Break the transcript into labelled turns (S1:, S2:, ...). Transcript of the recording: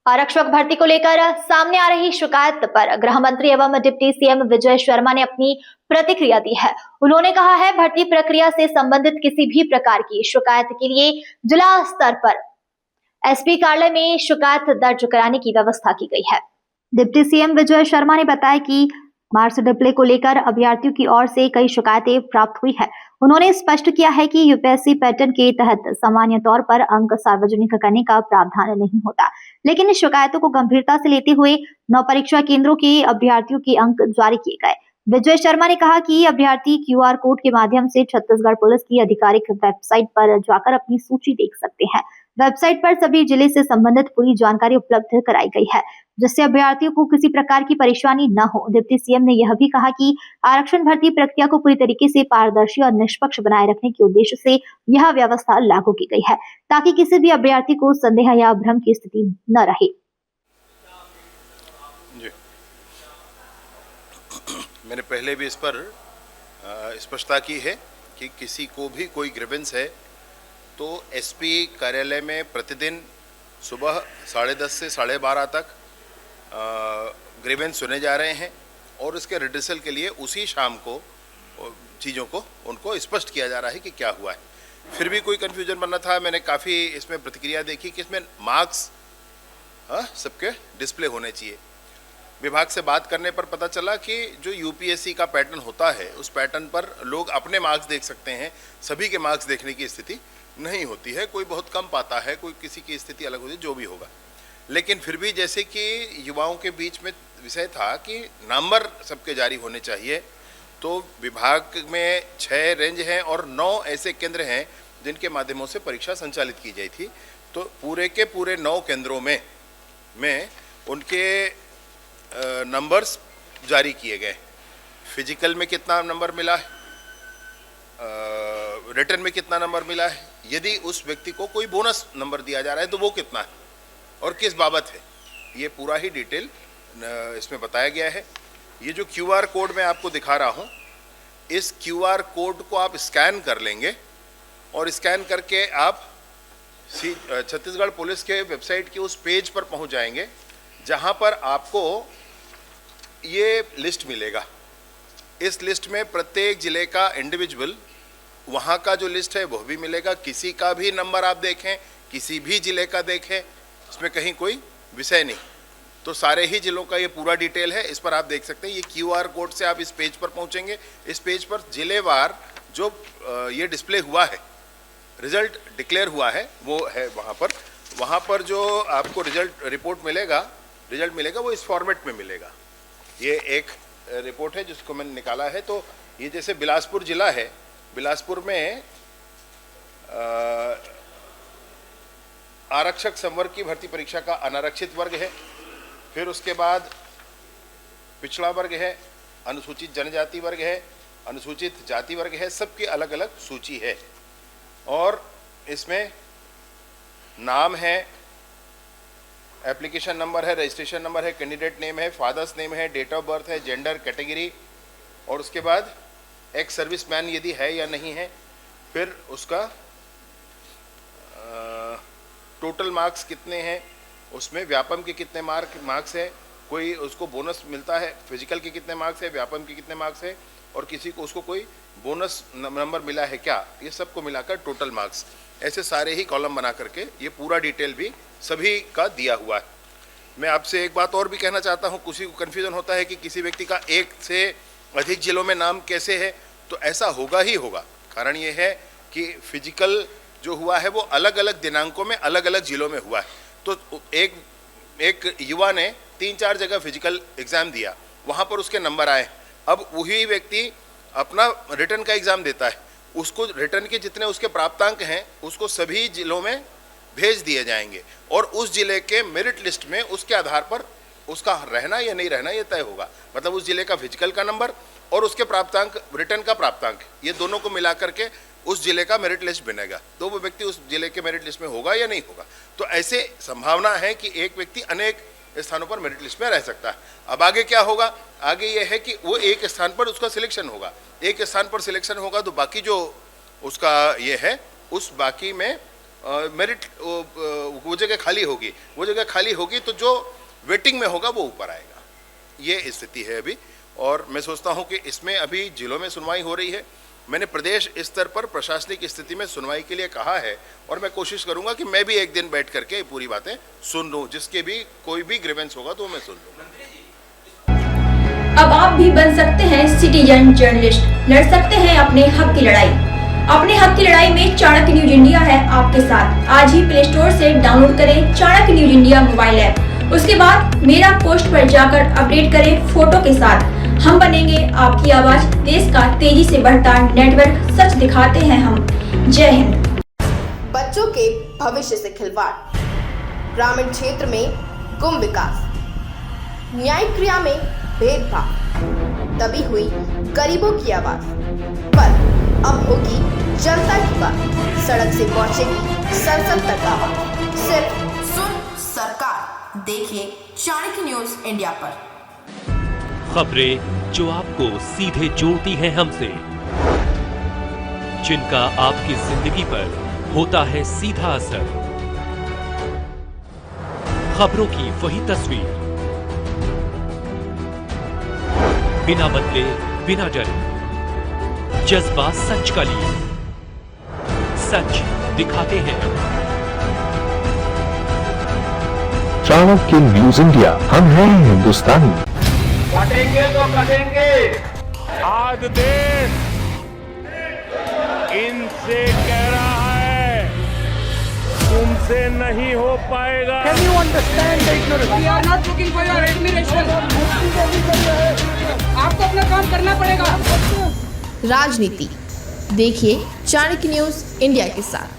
S1: आरक्षक भर्ती को लेकर सामने आ रही शिकायत पर गृह मंत्री एवं डिप्टी सीएम विजय शर्मा ने अपनी प्रतिक्रिया दी है। उन्होंने कहा है, भर्ती प्रक्रिया से संबंधित किसी भी प्रकार की शिकायत के लिए जिला स्तर पर एसपी कार्यालय में शिकायत दर्ज कराने की व्यवस्था की गई है। डिप्टी सीएम विजय शर्मा ने बताया कि मार्क्स डिस्प्ले को लेकर अभ्यर्थियों की ओर से कई शिकायतें प्राप्त हुई है। उन्होंने स्पष्ट किया है कि यूपीएससी पैटर्न के तहत सामान्य तौर पर अंक सार्वजनिक करने का प्रावधान नहीं होता, लेकिन इस शिकायतों को गंभीरता से लेते हुए 9 परीक्षा केंद्रों के अभ्यर्थियों के अंक जारी किए गए। विजय शर्मा ने कहा कि अभ्यर्थी क्यूआर कोड के माध्यम से छत्तीसगढ़ पुलिस की आधिकारिक वेबसाइट पर जाकर अपनी सूची देख सकते हैं। वेबसाइट पर सभी जिले से संबंधित पूरी जानकारी उपलब्ध कराई गई है, जिससे अभ्यर्थियों को किसी प्रकार की परेशानी न हो। डिप्टी सीएम ने यह भी कहा कि आरक्षण भर्ती प्रक्रिया को पूरी तरीके से पारदर्शी और निष्पक्ष बनाए रखने के उद्देश्य से यह व्यवस्था लागू की गई है, ताकि किसी भी अभ्यर्थी को संदेह या भ्रम की स्थिति न रहे।
S2: मैंने पहले भी इस पर स्पष्टता की है कि किसी को भी कोई ग्रीवेंस है तो एसपी कार्यालय में प्रतिदिन सुबह 10:30 से 12:30 तक ग्रीवेंस सुने जा रहे हैं और इसके रिड्रेसल के लिए उसी शाम को चीज़ों को उनको स्पष्ट किया जा रहा है कि क्या हुआ है। फिर भी कोई कन्फ्यूजन बनना था। मैंने काफ़ी इसमें प्रतिक्रिया देखी कि इसमें मार्क्स सबके डिस्प्ले होने चाहिए। विभाग से बात करने पर पता चला कि जो यूपीएससी का पैटर्न होता है उस पैटर्न पर लोग अपने मार्क्स देख सकते हैं, सभी के मार्क्स देखने की स्थिति नहीं होती है। कोई बहुत कम पाता है, कोई किसी की स्थिति अलग होती है, जो भी होगा। लेकिन फिर भी जैसे कि युवाओं के बीच में विषय था कि नंबर सबके जारी होने चाहिए, तो विभाग में 6 रेंज हैं और 9 ऐसे केंद्र हैं जिनके माध्यमों से परीक्षा संचालित की गई थी। तो पूरे के पूरे 9 केंद्रों में उनके नंबर्स जारी किए गए। फिजिकल में कितना नंबर मिला है, रिटर्न में कितना नंबर मिला है, यदि उस व्यक्ति को कोई बोनस नंबर दिया जा रहा है तो वो कितना है और किस बाबत है, ये पूरा ही डिटेल इसमें बताया गया है। ये जो क्यूआर कोड मैं आपको दिखा रहा हूँ, इस क्यूआर कोड को आप स्कैन कर लेंगे और स्कैन करके आप छत्तीसगढ़ पुलिस के वेबसाइट के उस पेज पर पहुँच जाएंगे जहाँ पर आपको ये लिस्ट मिलेगा। इस लिस्ट में प्रत्येक जिले का इंडिविजुअल वहाँ का जो लिस्ट है वह भी मिलेगा। किसी का भी नंबर आप देखें, किसी भी जिले का देखें, इसमें कहीं कोई विषय नहीं, तो सारे ही जिलों का ये पूरा डिटेल है। इस पर आप देख सकते हैं। ये क्यूआर कोड से आप इस पेज पर पहुँचेंगे। इस पेज पर जिलेवार जो ये डिस्प्ले हुआ है, रिजल्ट डिक्लेयर हुआ है, वो है वहाँ पर जो आपको रिपोर्ट मिलेगा वो इस फॉर्मेट में मिलेगा। ये एक रिपोर्ट है जिसको मैंने निकाला है। तो ये जैसे बिलासपुर जिला है, बिलासपुर में आरक्षक संवर्ग की भर्ती परीक्षा का अनारक्षित वर्ग है, फिर उसके बाद पिछड़ा वर्ग है, अनुसूचित जनजाति वर्ग है, अनुसूचित जाति वर्ग है, सबकी अलग अलग सूची है। और इसमें नाम है, एप्लीकेशन नंबर है, रजिस्ट्रेशन नंबर है, कैंडिडेट नेम है, फादर्स नेम है, डेट ऑफ बर्थ है, जेंडर, कैटेगरी, और उसके बाद एक्स सर्विसमैन यदि है या नहीं है, फिर उसका टोटल मार्क्स कितने हैं, उसमें व्यापम के कितने मार्क्स है, कोई उसको बोनस मिलता है, फिजिकल के कितने मार्क्स है, व्यापम के कितने मार्क्स है, और किसी को उसको कोई बोनस नंबर मिला है क्या, ये सबको मिलाकर टोटल मार्क्स, ऐसे सारे ही कॉलम बना करके ये पूरा डिटेल भी सभी का दिया हुआ है। मैं आपसे एक बात और भी कहना चाहता हूँ, किसी को कन्फ्यूजन होता है कि किसी व्यक्ति का एक से अधिक जिलों में नाम कैसे है, तो ऐसा होगा ही होगा। कारण ये है कि फिजिकल जो हुआ है वो अलग अलग दिनांकों में अलग अलग जिलों में हुआ है। तो एक युवा ने 3-4 जगह फिजिकल एग्ज़ाम दिया, वहाँ पर उसके नंबर आए। अब वही व्यक्ति अपना रिटर्न का एग्ज़ाम देता है, उसको रिटर्न के जितने उसके प्राप्तांक हैं उसको सभी जिलों में भेज दिए जाएंगे और उस जिले के मेरिट लिस्ट में उसके आधार पर उसका रहना या नहीं रहना ये तय होगा। मतलब उस जिले का फिजिकल का नंबर और उसके प्राप्तांक, रिटर्न का प्राप्तांक, ये दोनों को मिला करके उस जिले का मेरिट लिस्ट बनेगा। तो वो व्यक्ति उस जिले के मेरिट लिस्ट में होगा या नहीं होगा। तो ऐसे संभावना है कि एक व्यक्ति अनेक स्थानों पर मेरिट लिस्ट में रह सकता है। अब आगे क्या होगा, आगे ये है कि वो एक स्थान पर उसका सिलेक्शन होगा। एक स्थान पर सिलेक्शन होगा तो बाकी जो उसका ये है उस बाकी में मेरिट वो जगह खाली होगी, वो जगह खाली होगी तो जो वेटिंग में होगा वो ऊपर आएगा। ये स्थिति है अभी, और मैं सोचता हूँ कि इसमें अभी जिलों में सुनवाई हो रही है। मैंने प्रदेश स्तर पर प्रशासनिक स्थिति में सुनवाई के लिए कहा है, और मैं कोशिश करूंगा कि मैं भी एक दिन बैठ करके पूरी बातें सुन लूँ, जिसके भी कोई भी ग्रीवेंस होगा तो मैं सुन लूँगा।
S3: अब आप भी बन सकते हैं सिटीजन जर्नलिस्ट, लड़ सकते हैं अपने हक की लड़ाई। अपने हक की लड़ाई में चाणक्य न्यूज इंडिया है आपके साथ। आज ही प्ले स्टोर से डाउनलोड करें Chanakya news India mobile app. उसके बाद मेरा पोस्ट पर जाकर अपडेट करें फोटो के साथ। हम बनेंगे आपकी आवाज, देश का तेजी से बढ़ता नेटवर्क, सच दिखाते हैं हम। जय हिंद।
S4: बच्चों के भविष्य से खिलवाड़, ग्रामीण क्षेत्र में गुम विकास, न्यायिक क्रिया में भेदभाव, दबी हुई गरीबों की आवाज, पर अब होगी जनता की बात। सड़क से पहुंचेगी संसद तक आवाज। सिर्फ सुन सरकार, देखिए चाणक्य न्यूज इंडिया पर।
S5: खबरें जो आपको सीधे जोड़ती हैं हमसे, जिनका आपकी जिंदगी पर होता है सीधा असर। खबरों की वही तस्वीर, बिना बदले बिना डरे, जज्बा सच का लिए, सच दिखाते हैं।
S6: चाणक्य न्यूज इंडिया, हम हैं हिंदुस्तानी।
S7: कटेंगे तो कटेंगे।
S8: आज देश इनसे कह रहा है तुमसे नहीं हो पाएगा।
S7: Can you understand the ignorance?
S9: We are not looking for your admiration. आपको अपना काम करना पड़ेगा।
S4: राजनीति देखिए चाणक्य न्यूज इंडिया के साथ।